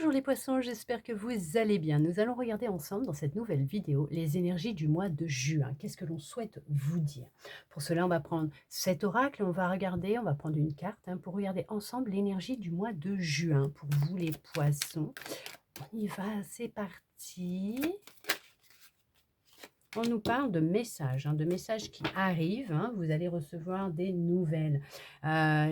Bonjour les poissons, j'espère que vous allez bien. Nous allons regarder ensemble dans cette nouvelle vidéo les énergies du mois de juin. Qu'est-ce que l'on souhaite vous dire? Pour cela, on va prendre cet oracle, on va regarder, on va prendre une carte pour regarder ensemble l'énergie du mois de juin. Pour vous les poissons, on y va, c'est parti. On nous parle de messages qui arrivent, vous allez recevoir des nouvelles,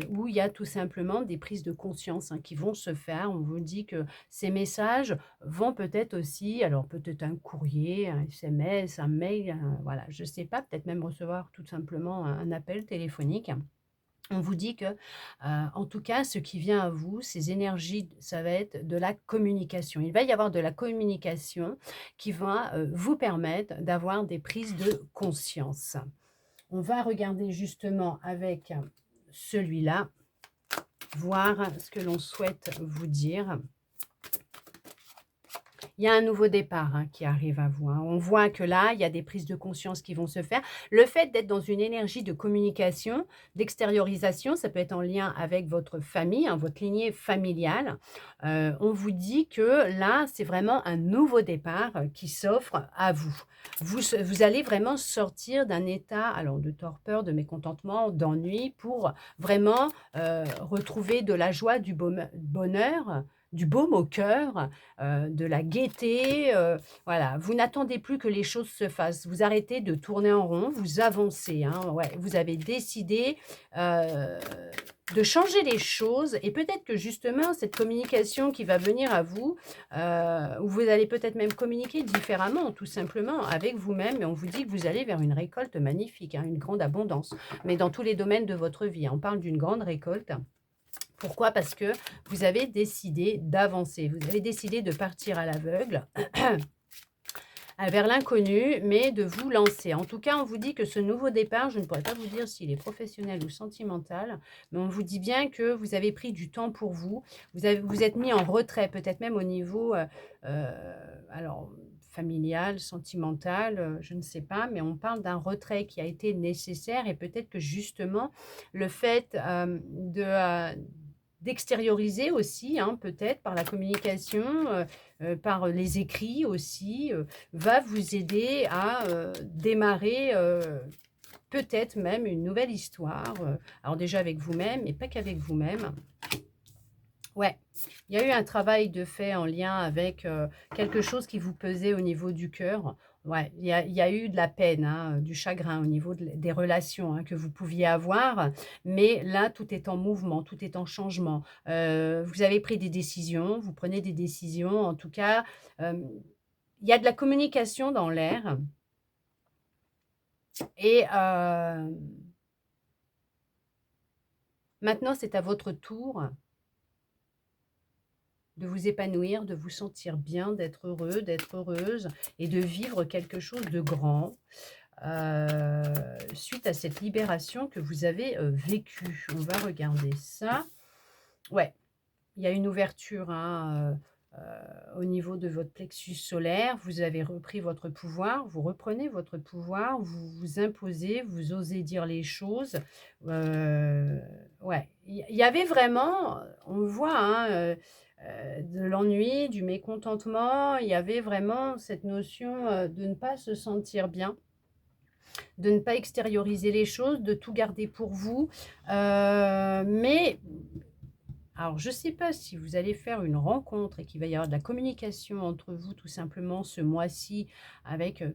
où il y a tout simplement des prises de conscience, qui vont se faire. On vous dit que ces messages vont peut-être aussi, alors peut-être un courrier, un SMS, un mail, voilà, je ne sais pas, peut-être même recevoir tout simplement un appel téléphonique. On vous dit que, en tout cas, ce qui vient à vous, ces énergies, ça va être de la communication. Il va y avoir de la communication qui va, vous permettre d'avoir des prises de conscience. On va regarder justement avec celui-là, voir ce que l'on souhaite vous dire. Il y a un nouveau départ qui arrive à vous. On voit que là, il y a des prises de conscience qui vont se faire. Le fait d'être dans une énergie de communication, d'extériorisation, ça peut être en lien avec votre famille, votre lignée familiale. On vous dit que là, c'est vraiment un nouveau départ qui s'offre à vous. Vous allez vraiment sortir d'un état alors, de torpeur, de mécontentement, d'ennui pour vraiment retrouver de la joie, du bonheur, du baume au cœur, de la gaieté, voilà. Vous n'attendez plus que les choses se fassent. Vous arrêtez de tourner en rond, vous avancez, ouais. Vous avez décidé, de changer les choses et peut-être que justement cette communication qui va venir à vous, où vous allez peut-être même communiquer différemment, tout simplement avec vous-même et on vous dit que vous allez vers une récolte magnifique, une grande abondance, mais dans tous les domaines de votre vie. On parle d'une grande récolte. Pourquoi? Parce que vous avez décidé d'avancer, vous avez décidé de partir à l'aveugle vers l'inconnu, mais de vous lancer. En tout cas, on vous dit que ce nouveau départ, je ne pourrais pas vous dire s'il est professionnel ou sentimental, mais on vous dit bien que vous avez pris du temps pour vous, vous êtes mis en retrait, peut-être même au niveau, alors familial, sentimental, je ne sais pas, mais on parle d'un retrait qui a été nécessaire et peut-être que justement le fait, d'extérioriser aussi, peut-être par la communication, par les écrits aussi, va vous aider à, démarrer, peut-être même une nouvelle histoire, alors déjà avec vous-même, mais pas qu'avec vous-même. Ouais, il y a eu un travail de fait en lien avec, quelque chose qui vous pesait au niveau du cœur. Ouais, il y a eu de la peine, du chagrin au niveau des relations, que vous pouviez avoir, mais là, tout est en mouvement, tout est en changement. Vous avez pris des décisions, vous prenez des décisions, en tout cas, il y a de la communication dans l'air et maintenant c'est à votre tour de vous épanouir, de vous sentir bien, d'être heureux, d'être heureuse et de vivre quelque chose de grand, suite à cette libération que vous avez, vécue. On va regarder ça. Ouais, il y a une ouverture, au niveau de votre plexus solaire. Vous avez repris votre pouvoir, vous reprenez votre pouvoir, vous vous imposez, vous osez dire les choses. Ouais, il y avait vraiment, on le voit, de l'ennui, du mécontentement. Il y avait vraiment cette notion, de ne pas se sentir bien, de ne pas extérioriser les choses, de tout garder pour vous. Mais alors, je ne sais pas si vous allez faire une rencontre et qu'il va y avoir de la communication entre vous tout simplement ce mois-ci avec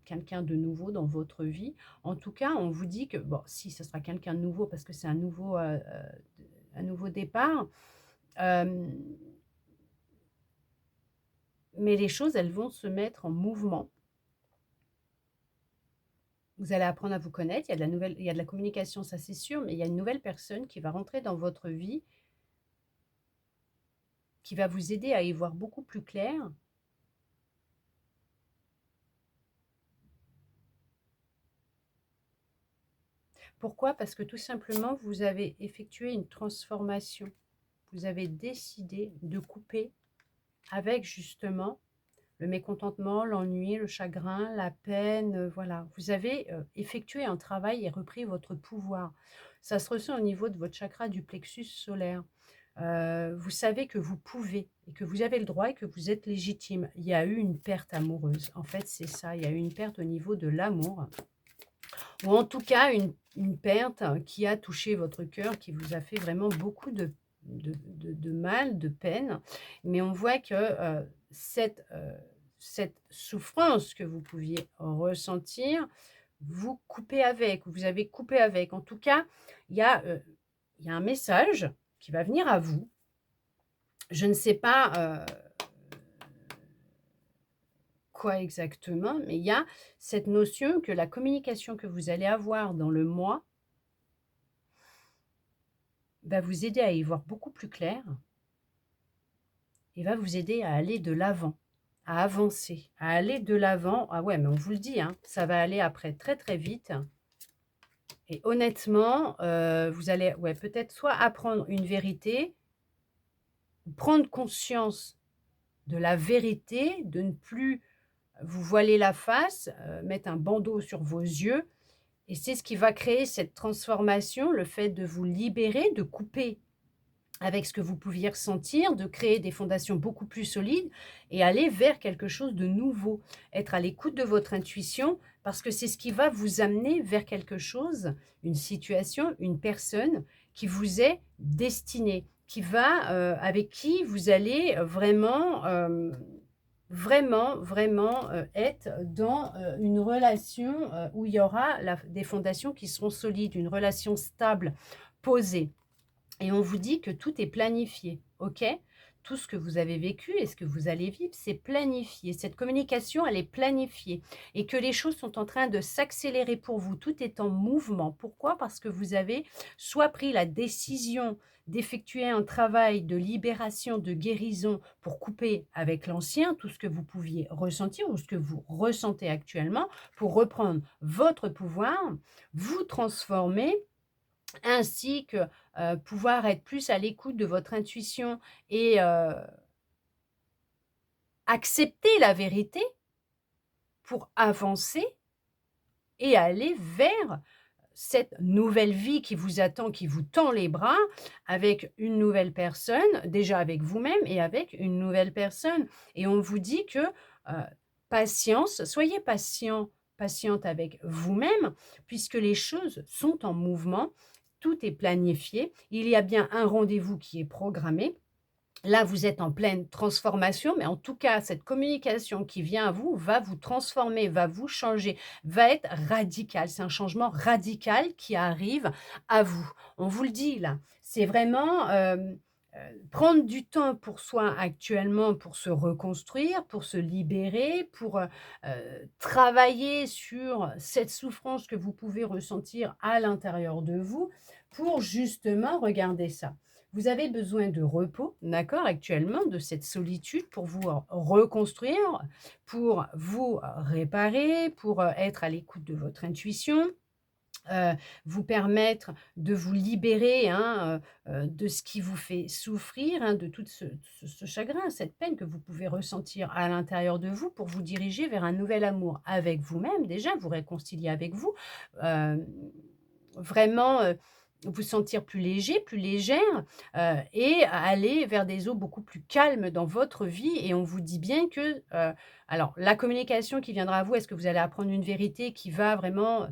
quelqu'un de nouveau dans votre vie. En tout cas, on vous dit que, bon, si ce sera quelqu'un de nouveau parce que c'est un nouveau départ, euh, mais les choses, elles vont se mettre en mouvement. Vous allez apprendre à vous connaître, il y a de la communication, ça c'est sûr, mais il y a une nouvelle personne qui va rentrer dans votre vie, qui va vous aider à y voir beaucoup plus clair. Pourquoi? Parce que tout simplement, vous avez effectué une transformation. Vous avez décidé de couper avec justement le mécontentement, l'ennui, le chagrin, la peine, voilà. Vous avez effectué un travail et repris votre pouvoir. Ça se ressent au niveau de votre chakra du plexus solaire. vous savez que vous pouvez et que vous avez le droit et que vous êtes légitime. Il y a eu une perte amoureuse. En fait, c'est ça, il y a eu une perte au niveau de l'amour ou en tout cas une perte qui a touché votre cœur, qui vous a fait vraiment beaucoup de mal, de peine. Mais on voit que, cette souffrance que vous pouviez ressentir, vous coupez avec, vous avez coupé avec. En tout cas, il y a, heu, il y a un message qui va venir à vous. Je ne sais pas, quoi exactement, mais il y a cette notion que la communication que vous allez avoir dans le mois va vous aider à y voir beaucoup plus clair et va vous aider à aller de l'avant, à avancer, à aller de l'avant. Ah ouais, mais on vous le dit, hein, ça va aller après très, très vite et honnêtement, vous allez, ouais, peut-être soit apprendre une vérité, prendre conscience de la vérité, de ne plus vous voiler la face, mettre un bandeau sur vos yeux et c'est ce qui va créer cette transformation, le fait de vous libérer, de couper avec ce que vous pouviez ressentir, de créer des fondations beaucoup plus solides et aller vers quelque chose de nouveau. Être à l'écoute de votre intuition parce que c'est ce qui va vous amener vers quelque chose, une situation, une personne qui vous est destinée, qui va, avec qui vous allez vraiment, vraiment, être dans, une relation, où il y aura des fondations qui seront solides, une relation stable, posée. Et on vous dit que tout est planifié, OK? Tout ce que vous avez vécu et ce que vous allez vivre, c'est planifié. Cette communication, elle est planifiée et que les choses sont en train de s'accélérer pour vous. Tout est en mouvement. Pourquoi? Parce que vous avez soit pris la décision d'effectuer un travail de libération, de guérison pour couper avec l'ancien, tout ce que vous pouviez ressentir ou ce que vous ressentez actuellement, pour reprendre votre pouvoir, vous transformer ainsi que, pouvoir être plus à l'écoute de votre intuition et accepter la vérité pour avancer et aller vers cette nouvelle vie qui vous attend, qui vous tend les bras avec une nouvelle personne, déjà avec vous-même et avec une nouvelle personne et on vous dit que, patience, soyez patient, patiente avec vous-même puisque les choses sont en mouvement, tout est planifié, il y a bien un rendez-vous qui est programmé. Là, vous êtes en pleine transformation, mais en tout cas, cette communication qui vient à vous va vous transformer, va vous changer, va être radicale. C'est un changement radical qui arrive à vous. On vous le dit là, c'est vraiment, prendre du temps pour soi actuellement pour se reconstruire, pour se libérer, pour, travailler sur cette souffrance que vous pouvez ressentir à l'intérieur de vous, pour justement regarder ça. Vous avez besoin de repos, d'accord, actuellement, de cette solitude pour vous reconstruire, pour vous réparer, pour, être à l'écoute de votre intuition, heu, vous permettre de vous libérer, hein, de ce qui vous fait souffrir, hein, de tout ce chagrin, cette peine que vous pouvez ressentir à l'intérieur de vous pour vous diriger vers un nouvel amour avec vous-même déjà, vous réconcilier avec vous, hem, vraiment, vous sentir plus léger, plus légère, et aller vers des eaux beaucoup plus calmes dans votre vie et on vous dit bien que, alors la communication qui viendra à vous, est-ce que vous allez apprendre une vérité qui va vraiment,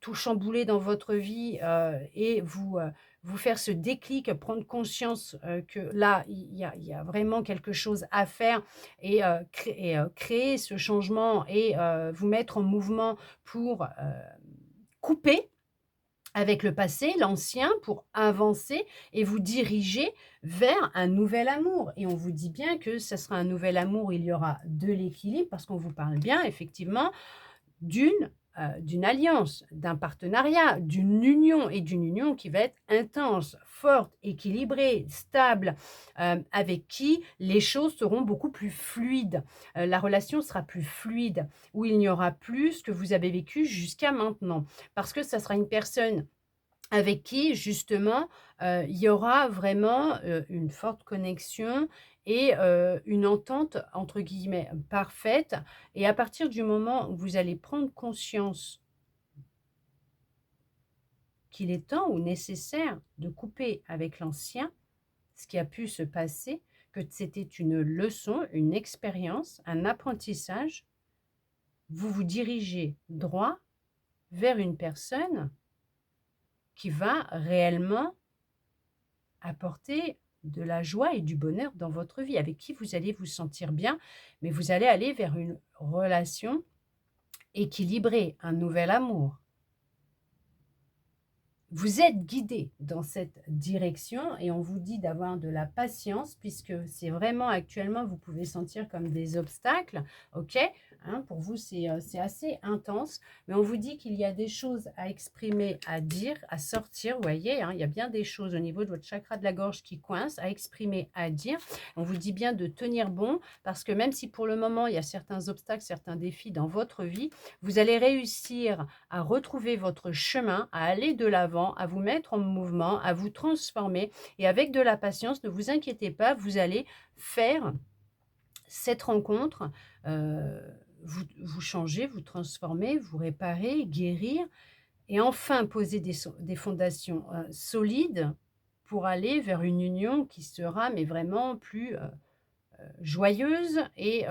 tout chambouler dans votre vie, et vous faire ce déclic, prendre conscience, que là, il y a vraiment quelque chose à faire et créer ce changement et vous mettre en mouvement pour, couper avec le passé, l'ancien, pour avancer et vous diriger vers un nouvel amour et on vous dit bien que ça sera un nouvel amour, il y aura de l'équilibre parce qu'on vous parle bien effectivement d'une, d'une alliance, d'un partenariat, d'une union et d'une union qui va être intense, forte, équilibrée, stable, avec qui les choses seront beaucoup plus fluides. La relation sera plus fluide, où il n'y aura plus ce que vous avez vécu jusqu'à maintenant. Parce que ça sera une personne avec qui justement, il y aura vraiment, une forte connexion et une «entente» entre guillemets «parfaite» et à partir du moment où vous allez prendre conscience qu'il est temps ou nécessaire de couper avec l'ancien, ce qui a pu se passer, que c'était une leçon, une expérience, un apprentissage. Vous vous dirigez droit vers une personne qui va réellement apporter de la joie et du bonheur dans votre vie, avec qui vous allez vous sentir bien, mais vous allez aller vers une relation équilibrée, un nouvel amour. Vous êtes guidé dans cette direction et on vous dit d'avoir de la patience puisque c'est vraiment actuellement, vous pouvez sentir comme des obstacles, ok? Hein, pour vous, c'est assez intense, mais on vous dit qu'il y a des choses à exprimer, à dire, à sortir, vous voyez, hein, il y a bien des choses au niveau de votre chakra de la gorge qui coincent, à exprimer, à dire. On vous dit bien de tenir bon parce que même si pour le moment, il y a certains obstacles, certains défis dans votre vie, vous allez réussir à retrouver votre chemin, à aller de l'avant, à vous mettre en mouvement, à vous transformer. Et avec de la patience, ne vous inquiétez pas, vous allez faire cette rencontre, vous changer, vous transformer, vous réparer, guérir et enfin poser des fondations solides pour aller vers une union qui sera mais vraiment plus joyeuse et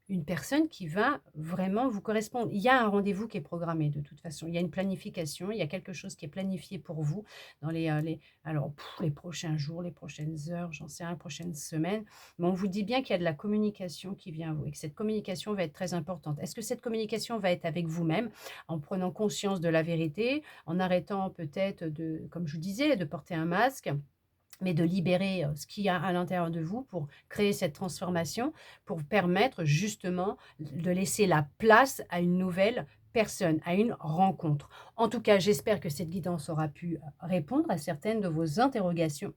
une personne qui va vraiment vous correspondre. Il y a un rendez-vous qui est programmé de toute façon. Il y a une planification, il y a quelque chose qui est planifié pour vous dans les prochains jours, les prochaines heures, j'en sais rien, les prochaines semaines. Mais on vous dit bien qu'il y a de la communication qui vient à vous et que cette communication va être très importante. Est-ce que cette communication va être avec vous-même, en prenant conscience de la vérité, en arrêtant peut-être de, comme je vous disais, de porter un masque, mais de libérer ce qu'il y a à l'intérieur de vous pour créer cette transformation, pour permettre justement de laisser la place à une nouvelle personne, à une rencontre. En tout cas, j'espère que cette guidance aura pu répondre à certaines de vos interrogations.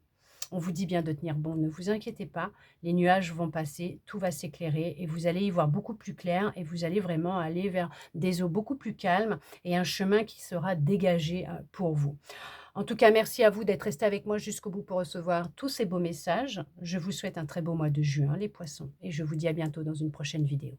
On vous dit bien de tenir bon, ne vous inquiétez pas, les nuages vont passer, tout va s'éclairer et vous allez y voir beaucoup plus clair et vous allez vraiment aller vers des eaux beaucoup plus calmes et un chemin qui sera dégagé pour vous. En tout cas, merci à vous d'être resté avec moi jusqu'au bout pour recevoir tous ces beaux messages. Je vous souhaite un très beau mois de juin, les poissons, et je vous dis à bientôt dans une prochaine vidéo.